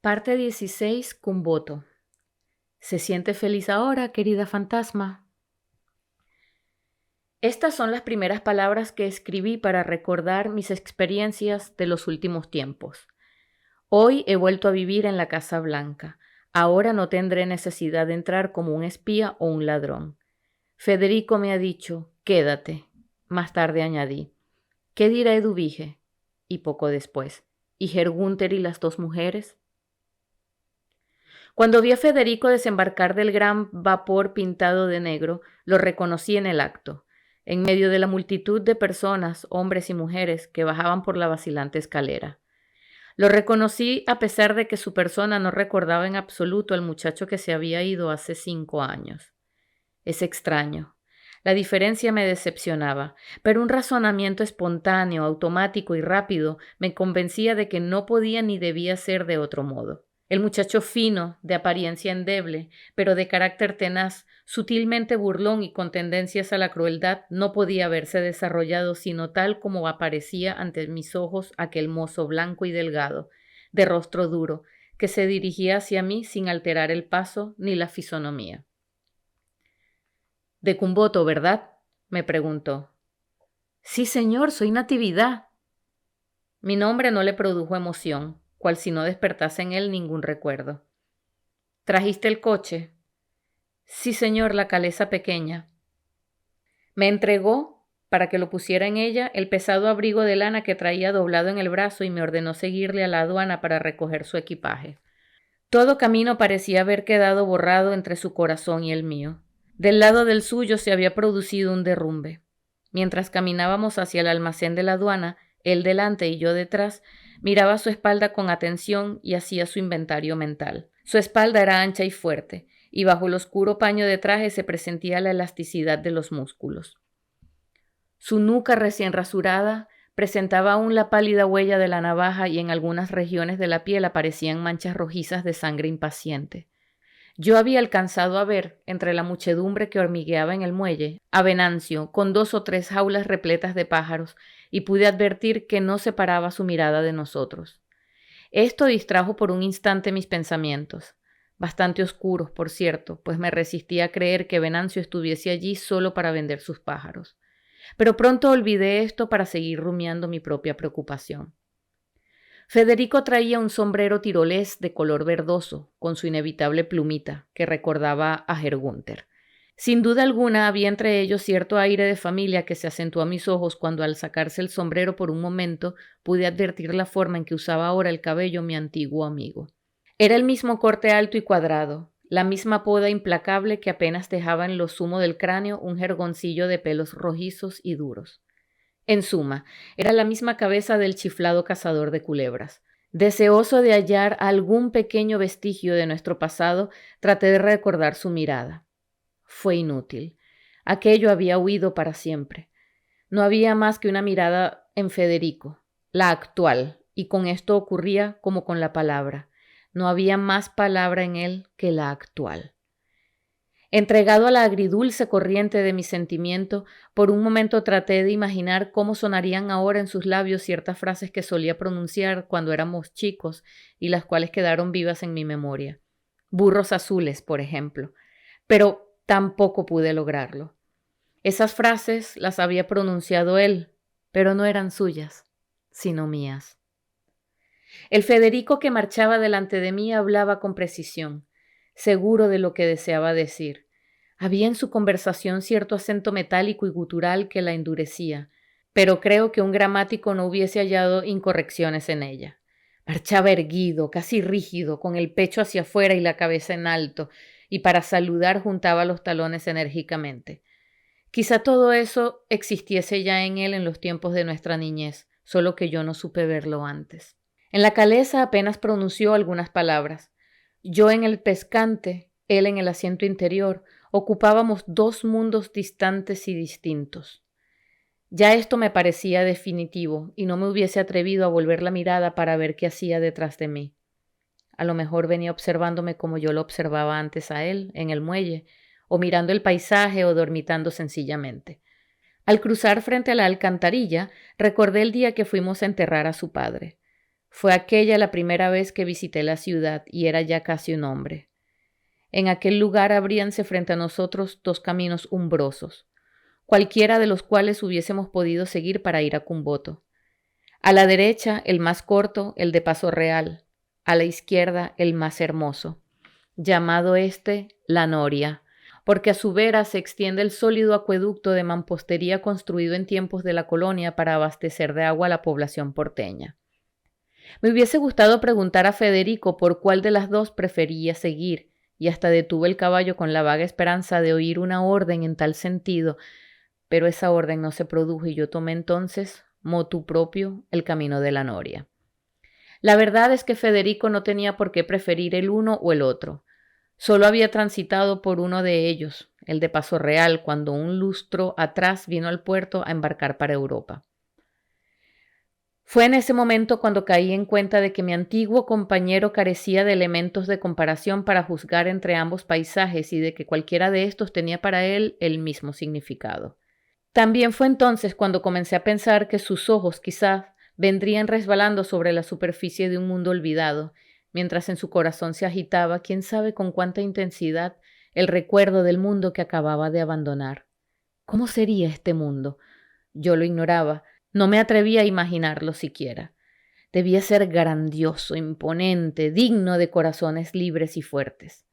Parte 16, Cumboto. ¿Se siente feliz ahora, querida fantasma? Estas son las primeras palabras que escribí para recordar mis experiencias de los últimos tiempos. Hoy he vuelto a vivir en la Casa Blanca. Ahora no tendré necesidad de entrar como un espía o un ladrón. Federico me ha dicho, quédate. Más tarde añadí, ¿qué dirá Eduvige? Y poco después, ¿y Hergunter y las dos mujeres? Cuando vi a Federico desembarcar del gran vapor pintado de negro, lo reconocí en el acto, en medio de la multitud de personas, hombres y mujeres, que bajaban por la vacilante escalera. Lo reconocí a pesar de que su persona no recordaba en absoluto al muchacho que se había ido hace 5 años. Es extraño. La diferencia me decepcionaba, pero un razonamiento espontáneo, automático y rápido me convencía de que no podía ni debía ser de otro modo. El muchacho fino, de apariencia endeble, pero de carácter tenaz, sutilmente burlón y con tendencias a la crueldad, no podía haberse desarrollado sino tal como aparecía ante mis ojos aquel mozo blanco y delgado, de rostro duro, que se dirigía hacia mí sin alterar el paso ni la fisonomía. «De Cumboto, ¿verdad?», me preguntó. «Sí, señor, soy Natividad». Mi nombre no le produjo emoción, cual si no despertase en él ningún recuerdo. «¿Trajiste el coche?» «Sí, señor, la calesa pequeña». Me entregó, para que lo pusiera en ella, el pesado abrigo de lana que traía doblado en el brazo y me ordenó seguirle a la aduana para recoger su equipaje. Todo camino parecía haber quedado borrado entre su corazón y el mío. Del lado del suyo se había producido un derrumbe. Mientras caminábamos hacia el almacén de la aduana, él delante y yo detrás, miraba su espalda con atención y hacía su inventario mental. Su espalda era ancha y fuerte, y bajo el oscuro paño de traje se presentía la elasticidad de los músculos. Su nuca recién rasurada presentaba aún la pálida huella de la navaja y en algunas regiones de la piel aparecían manchas rojizas de sangre impaciente. Yo había alcanzado a ver, entre la muchedumbre que hormigueaba en el muelle, a Venancio, con 2 o 3 jaulas repletas de pájaros, y pude advertir que no separaba su mirada de nosotros. Esto distrajo por un instante mis pensamientos, bastante oscuros, por cierto, pues me resistía a creer que Venancio estuviese allí solo para vender sus pájaros. Pero pronto olvidé esto para seguir rumiando mi propia preocupación. Federico traía un sombrero tirolés de color verdoso, con su inevitable plumita, que recordaba a Hergunter. Sin duda alguna había entre ellos cierto aire de familia que se acentuó a mis ojos cuando al sacarse el sombrero por un momento pude advertir la forma en que usaba ahora el cabello mi antiguo amigo. Era el mismo corte alto y cuadrado, la misma poda implacable que apenas dejaba en lo sumo del cráneo un jergoncillo de pelos rojizos y duros. En suma, era la misma cabeza del chiflado cazador de culebras. Deseoso de hallar algún pequeño vestigio de nuestro pasado, traté de recordar su mirada. Fue inútil. Aquello había huido para siempre. No había más que una mirada en Federico, la actual, y con esto ocurría como con la palabra. No había más palabra en él que la actual. Entregado a la agridulce corriente de mi sentimiento, por un momento traté de imaginar cómo sonarían ahora en sus labios ciertas frases que solía pronunciar cuando éramos chicos y las cuales quedaron vivas en mi memoria. Burros azules, por ejemplo. Pero tampoco pude lograrlo. Esas frases las había pronunciado él, pero no eran suyas, sino mías. El Federico que marchaba delante de mí hablaba con precisión, seguro de lo que deseaba decir. Había en su conversación cierto acento metálico y gutural que la endurecía, pero creo que un gramático no hubiese hallado incorrecciones en ella. Marchaba erguido, casi rígido, con el pecho hacia afuera y la cabeza en alto, y para saludar juntaba los talones enérgicamente. Quizá todo eso existiese ya en él en los tiempos de nuestra niñez, solo que yo no supe verlo antes. En la calesa apenas pronunció algunas palabras. Yo en el pescante, él en el asiento interior, ocupábamos 2 mundos distantes y distintos. Ya esto me parecía definitivo y no me hubiese atrevido a volver la mirada para ver qué hacía detrás de mí. A lo mejor venía observándome como yo lo observaba antes a él, en el muelle, o mirando el paisaje o dormitando sencillamente. Al cruzar frente a la alcantarilla, recordé el día que fuimos a enterrar a su padre. Fue aquella la primera vez que visité la ciudad y era ya casi un hombre. En aquel lugar abríanse frente a nosotros dos caminos umbrosos, cualquiera de los cuales hubiésemos podido seguir para ir a Cumboto. A la derecha, el más corto, el de Paso Real. A la izquierda, el más hermoso, llamado La Noria, porque a su vera se extiende el sólido acueducto de mampostería construido en tiempos de la colonia para abastecer de agua a la población porteña. Me hubiese gustado preguntar a Federico por cuál de las dos prefería seguir, y hasta detuve el caballo con la vaga esperanza de oír una orden en tal sentido, pero esa orden no se produjo y yo tomé entonces, motu propio, el camino de la Noria. La verdad es que Federico no tenía por qué preferir el uno o el otro. Solo había transitado por uno de ellos, el de Paso Real, cuando un lustro atrás vino al puerto a embarcar para Europa. Fue en ese momento cuando caí en cuenta de que mi antiguo compañero carecía de elementos de comparación para juzgar entre ambos paisajes y de que cualquiera de estos tenía para él el mismo significado. También fue entonces cuando comencé a pensar que sus ojos quizás vendrían resbalando sobre la superficie de un mundo olvidado, mientras en su corazón se agitaba, quién sabe con cuánta intensidad, el recuerdo del mundo que acababa de abandonar. ¿Cómo sería este mundo? Yo lo ignoraba, no me atrevía a imaginarlo siquiera. Debía ser grandioso, imponente, digno de corazones libres y fuertes.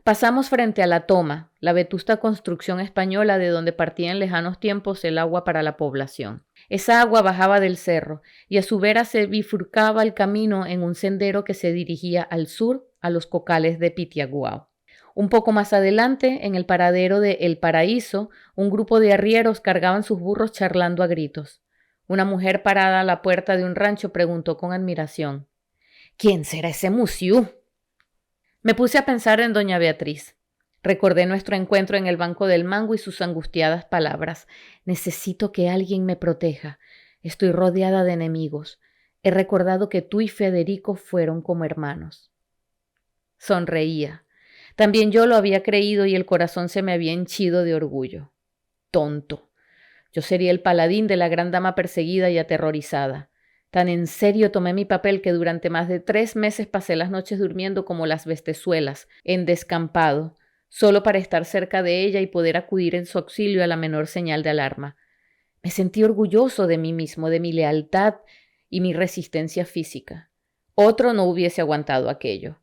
Pasamos frente a La Toma, la vetusta construcción española de donde partía en lejanos tiempos el agua para la población. Esa agua bajaba del cerro y a su vera se bifurcaba el camino en un sendero que se dirigía al sur a los cocales de Pitiaguao. Un poco más adelante, en el paradero de El Paraíso, un grupo de arrieros cargaban sus burros charlando a gritos. Una mujer parada a la puerta de un rancho preguntó con admiración: ¿Quién será ese musiú? Me puse a pensar en doña Beatriz. Recordé nuestro encuentro en el banco del mango y sus angustiadas palabras. Necesito que alguien me proteja. Estoy rodeada de enemigos. He recordado que tú y Federico fueron como hermanos. Sonreía. También yo lo había creído y el corazón se me había henchido de orgullo. Tonto. Yo sería el paladín de la gran dama perseguida y aterrorizada. Tan en serio tomé mi papel que durante más de 3 meses pasé las noches durmiendo como las bestezuelas, en descampado, solo para estar cerca de ella y poder acudir en su auxilio a la menor señal de alarma. Me sentí orgulloso de mí mismo, de mi lealtad y mi resistencia física. Otro no hubiese aguantado aquello.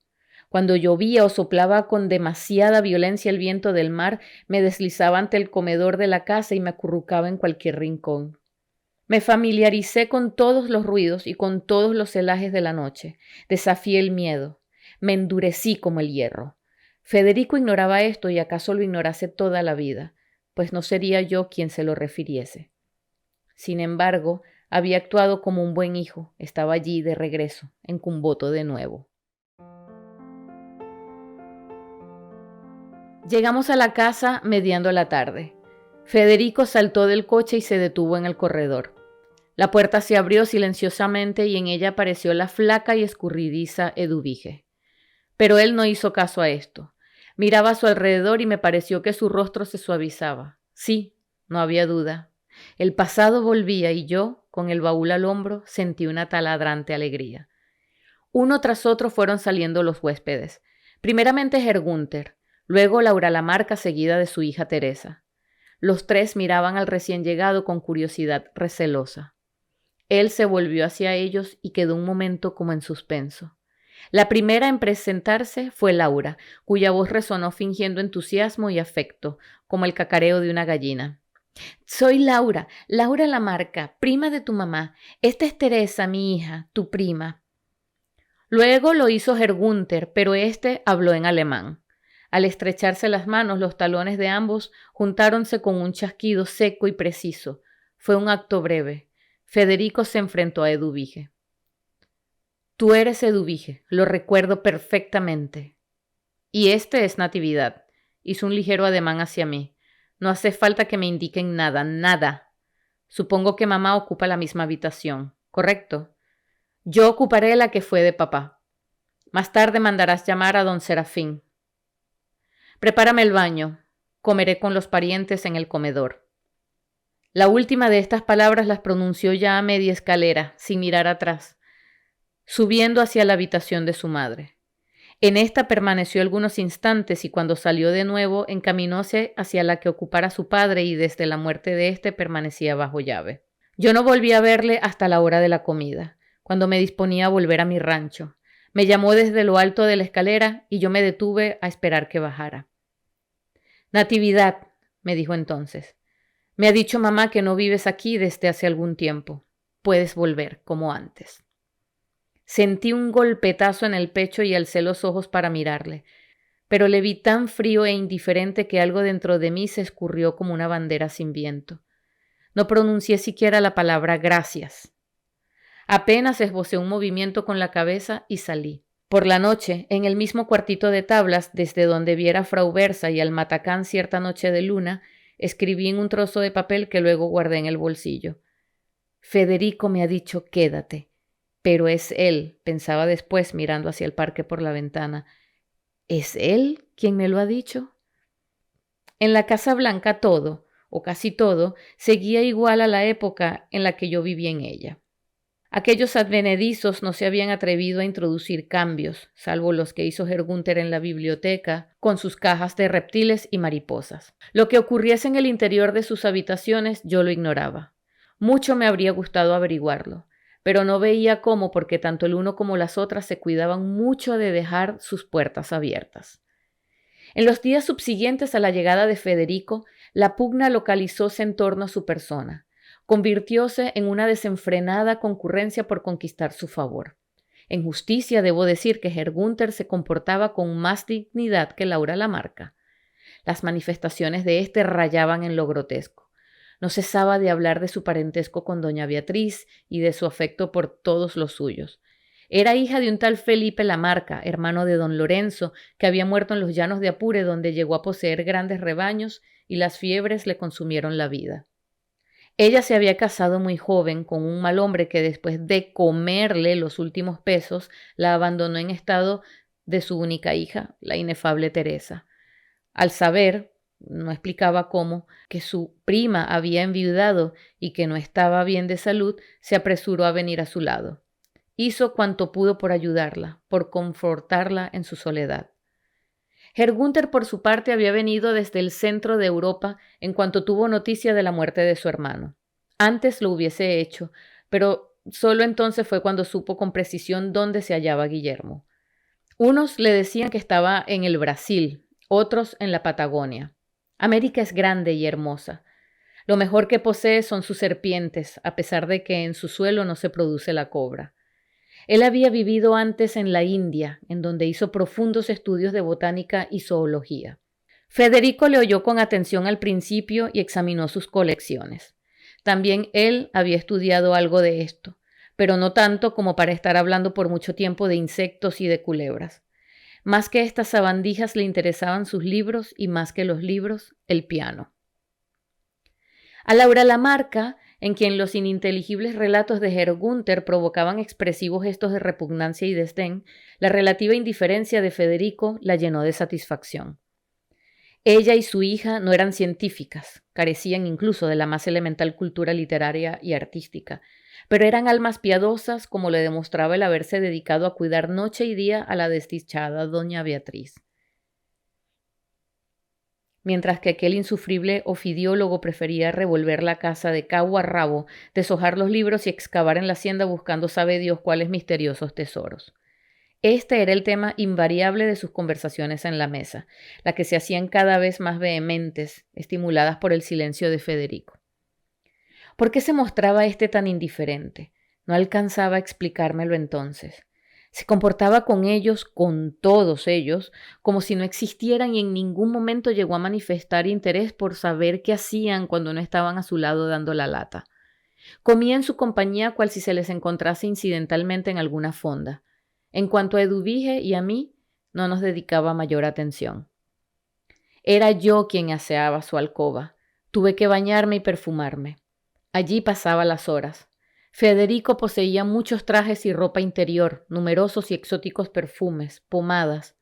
Cuando llovía o soplaba con demasiada violencia el viento del mar, me deslizaba ante el comedor de la casa y me acurrucaba en cualquier rincón. Me familiaricé con todos los ruidos y con todos los celajes de la noche. Desafié el miedo. Me endurecí como el hierro. Federico ignoraba esto y acaso lo ignorase toda la vida, pues no sería yo quien se lo refiriese. Sin embargo, había actuado como un buen hijo. Estaba allí de regreso, en Cumboto de nuevo. Llegamos a la casa mediando la tarde. Federico saltó del coche y se detuvo en el corredor. La puerta se abrió silenciosamente y en ella apareció la flaca y escurridiza Eduvige. Pero él no hizo caso a esto. Miraba a su alrededor y me pareció que su rostro se suavizaba. Sí, no había duda. El pasado volvía y yo, con el baúl al hombro, sentí una taladrante alegría. Uno tras otro fueron saliendo los huéspedes. Primeramente Hergunter, luego Laura Lamarca seguida de su hija Teresa. Los 3 miraban al recién llegado con curiosidad recelosa. Él se volvió hacia ellos y quedó un momento como en suspenso. La primera en presentarse fue Laura, cuya voz resonó fingiendo entusiasmo y afecto, como el cacareo de una gallina. Soy Laura, Laura Lamarca, prima de tu mamá. Esta es Teresa, mi hija, tu prima. Luego lo hizo Hergunter, pero este habló en alemán. Al estrecharse las manos, los talones de ambos juntáronse con un chasquido seco y preciso. Fue un acto breve. Federico se enfrentó a Eduvige. Tú eres Eduvige, lo recuerdo perfectamente. Y este es Natividad. Hizo un ligero ademán hacia mí. No hace falta que me indiquen nada, nada. Supongo que mamá ocupa la misma habitación, ¿correcto? Yo ocuparé la que fue de papá. Más tarde mandarás llamar a don Serafín. Prepárame el baño. Comeré con los parientes en el comedor. La última de estas palabras las pronunció ya a media escalera, sin mirar atrás. subiendo hacia la habitación de su madre. En esta permaneció algunos instantes y cuando salió de nuevo encaminóse hacia la que ocupara su padre y desde la muerte de éste permanecía bajo llave. Yo no volví a verle hasta la hora de la comida, cuando me disponía a volver a mi rancho. Me llamó desde lo alto de la escalera y yo me detuve a esperar que bajara. Natividad, me dijo entonces, me ha dicho mamá que no vives aquí desde hace algún tiempo. Puedes volver como antes. Sentí un golpetazo en el pecho y alcé los ojos para mirarle, pero le vi tan frío e indiferente que algo dentro de mí se escurrió como una bandera sin viento. No pronuncié siquiera la palabra gracias. Apenas esbocé un movimiento con la cabeza y salí. Por la noche, en el mismo cuartito de tablas, desde donde viera a Frau Bersa y al matacán cierta noche de luna, escribí en un trozo de papel que luego guardé en el bolsillo. Federico me ha dicho quédate, pero es él, pensaba después mirando hacia el parque por la ventana. ¿Es él quien me lo ha dicho? En la Casa Blanca todo, o casi todo, seguía igual a la época en la que yo viví en ella. Aquellos advenedizos no se habían atrevido a introducir cambios, salvo los que hizo Herr Günther en la biblioteca, con sus cajas de reptiles y mariposas. Lo que ocurriese en el interior de sus habitaciones yo lo ignoraba. Mucho me habría gustado averiguarlo, pero no veía cómo porque tanto el uno como las otras se cuidaban mucho de dejar sus puertas abiertas. En los días subsiguientes a la llegada de Federico, la pugna localizóse en torno a su persona. Convirtióse en una desenfrenada concurrencia por conquistar su favor. En justicia debo decir que Herr Günther se comportaba con más dignidad que Laura Lamarca. Las manifestaciones de éste rayaban en lo grotesco. No cesaba de hablar de su parentesco con doña Beatriz y de su afecto por todos los suyos. Era hija de un tal Felipe Lamarca, hermano de don Lorenzo, que había muerto en los llanos de Apure, donde llegó a poseer grandes rebaños y las fiebres le consumieron la vida. Ella se había casado muy joven con un mal hombre que después de comerle los últimos pesos la abandonó en estado de su única hija, la inefable Teresa. Al saber, no explicaba cómo, que su prima había enviudado y que no estaba bien de salud, se apresuró a venir a su lado. Hizo cuanto pudo por ayudarla, por confortarla en su soledad. Herr Günther, por su parte, había venido desde el centro de Europa en cuanto tuvo noticia de la muerte de su hermano. Antes lo hubiese hecho, pero solo entonces fue cuando supo con precisión dónde se hallaba Guillermo. Unos le decían que estaba en el Brasil, otros en la Patagonia. América es grande y hermosa. Lo mejor que posee son sus serpientes, a pesar de que en su suelo no se produce la cobra. Él había vivido antes en la India, en donde hizo profundos estudios de botánica y zoología. Federico le oyó con atención al principio y examinó sus colecciones. También él había estudiado algo de esto, pero no tanto como para estar hablando por mucho tiempo de insectos y de culebras. Más que estas sabandijas le interesaban sus libros y más que los libros, el piano. A Laura Lamarca, en quien los ininteligibles relatos de Herr Günther provocaban expresivos gestos de repugnancia y desdén, la relativa indiferencia de Federico la llenó de satisfacción. Ella y su hija no eran científicas, carecían incluso de la más elemental cultura literaria y artística, pero eran almas piadosas como le demostraba el haberse dedicado a cuidar noche y día a la desdichada doña Beatriz. Mientras que aquel insufrible ofidiólogo prefería revolver la casa de cabo a rabo, deshojar los libros y excavar en la hacienda buscando sabe Dios cuáles misteriosos tesoros. Este era el tema invariable de sus conversaciones en la mesa, las que se hacían cada vez más vehementes, estimuladas por el silencio de Federico. ¿Por qué se mostraba este tan indiferente? No alcanzaba a explicármelo entonces. Se comportaba con ellos, con todos ellos, como si no existieran y en ningún momento llegó a manifestar interés por saber qué hacían cuando no estaban a su lado dando la lata. Comía en su compañía cual si se les encontrase incidentalmente en alguna fonda. En cuanto a Eduvige y a mí, no nos dedicaba mayor atención. Era yo quien aseaba su alcoba. Tuve que bañarme y perfumarme. Allí pasaba las horas. Federico poseía muchos trajes y ropa interior, numerosos y exóticos perfumes, pomadas.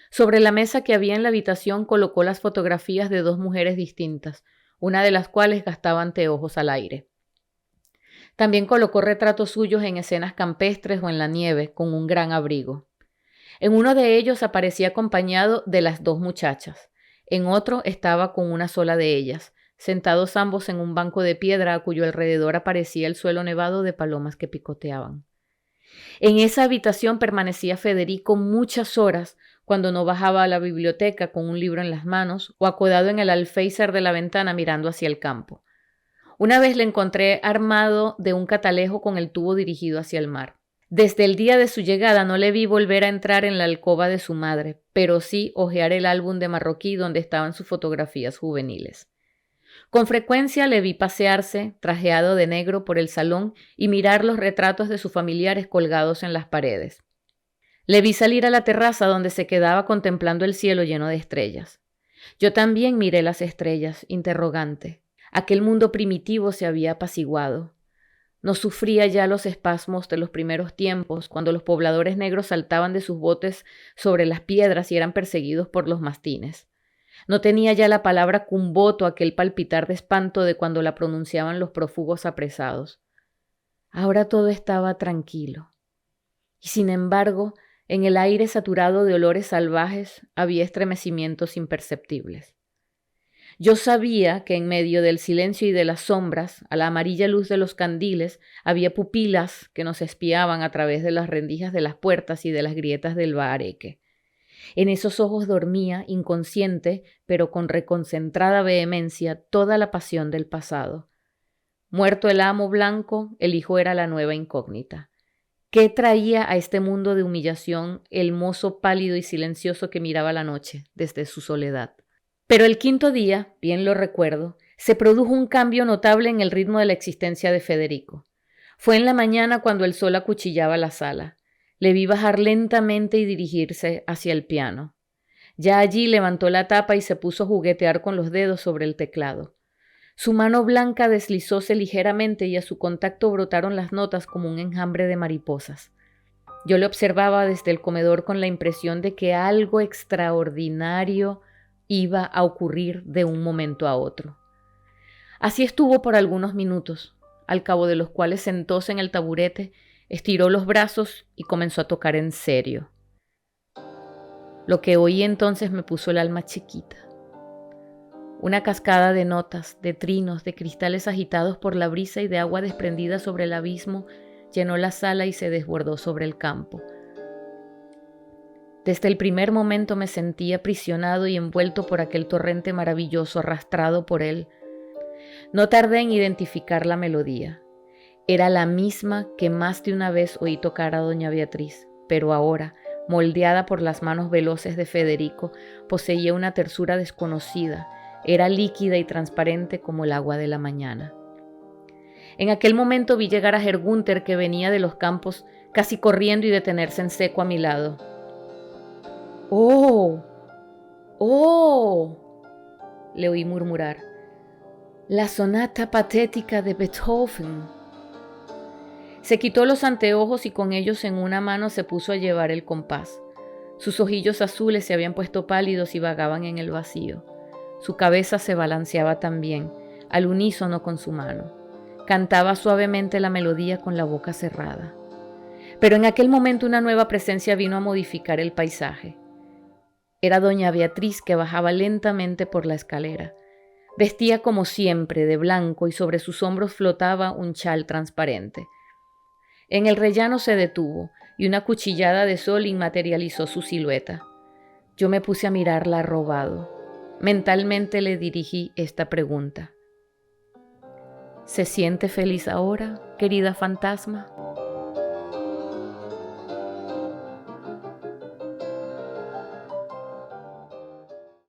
Sobre la mesa que había en la habitación colocó las fotografías de dos mujeres distintas, una de las cuales gastaba anteojos al aire. También colocó retratos suyos en escenas campestres o en la nieve, con un gran abrigo. En uno de ellos aparecía acompañado de las dos muchachas. En otro estaba con una sola de ellas, sentados ambos en un banco de piedra a cuyo alrededor aparecía el suelo nevado de palomas que picoteaban. En esa habitación permanecía Federico muchas horas cuando no bajaba a la biblioteca con un libro en las manos o acodado en el alféizar de la ventana mirando hacia el campo. Una vez le encontré armado de un catalejo con el tubo dirigido hacia el mar. Desde el día de su llegada no le vi volver a entrar en la alcoba de su madre, pero sí hojear el álbum de marroquí donde estaban sus fotografías juveniles. Con frecuencia le vi pasearse, trajeado de negro, por el salón y mirar los retratos de sus familiares colgados en las paredes. Le vi salir a la terraza donde se quedaba contemplando el cielo lleno de estrellas. Yo también miré las estrellas, interrogante. Aquel mundo primitivo se había apaciguado. No sufría ya los espasmos de los primeros tiempos, cuando los pobladores negros saltaban de sus botes sobre las piedras y eran perseguidos por los mastines. No tenía ya la palabra cumboto, aquel palpitar de espanto de cuando la pronunciaban los prófugos apresados. Ahora todo estaba tranquilo. Y sin embargo, en el aire saturado de olores salvajes había estremecimientos imperceptibles. Yo sabía que en medio del silencio y de las sombras, a la amarilla luz de los candiles, había pupilas que nos espiaban a través de las rendijas de las puertas y de las grietas del bahareque. En esos ojos dormía, inconsciente, pero con reconcentrada vehemencia, toda la pasión del pasado. Muerto el amo blanco, el hijo era la nueva incógnita. ¿Qué traía a este mundo de humillación el mozo pálido y silencioso que miraba la noche desde su soledad? Pero el quinto día, bien lo recuerdo, se produjo un cambio notable en el ritmo de la existencia de Federico. Fue en la mañana cuando el sol acuchillaba la sala. Le vi bajar lentamente y dirigirse hacia el piano. Ya allí levantó la tapa y se puso a juguetear con los dedos sobre el teclado. Su mano blanca deslizóse ligeramente y a su contacto brotaron las notas como un enjambre de mariposas. Yo le observaba desde el comedor con la impresión de que algo extraordinario iba a ocurrir de un momento a otro. Así estuvo por algunos minutos, al cabo de los cuales sentóse en el taburete, estiró los brazos y comenzó a tocar en serio. Lo que oí entonces me puso el alma chiquita. Una cascada de notas, de trinos, de cristales agitados por la brisa y de agua desprendida sobre el abismo llenó la sala y se desbordó sobre el campo. Desde el primer momento me sentí aprisionado y envuelto por aquel torrente maravilloso arrastrado por él. No tardé en identificar la melodía. Era la misma que más de una vez oí tocar a doña Beatriz, pero ahora, moldeada por las manos veloces de Federico, poseía una tersura desconocida. Era líquida y transparente como el agua de la mañana. En aquel momento vi llegar a Herr Günther, que venía de los campos, casi corriendo, y detenerse en seco a mi lado. ¡Oh! ¡Oh!, le oí murmurar. La sonata patética de Beethoven. Se quitó los anteojos y con ellos en una mano se puso a llevar el compás. Sus ojillos azules se habían puesto pálidos y vagaban en el vacío. Su cabeza se balanceaba también, al unísono con su mano. Cantaba suavemente la melodía con la boca cerrada. Pero en aquel momento una nueva presencia vino a modificar el paisaje. Era doña Beatriz, que bajaba lentamente por la escalera. Vestía como siempre de blanco y sobre sus hombros flotaba un chal transparente. En el rellano se detuvo y una cuchillada de sol inmaterializó su silueta. Yo me puse a mirarla arrobado. Mentalmente le dirigí esta pregunta. ¿Se siente feliz ahora, querida fantasma?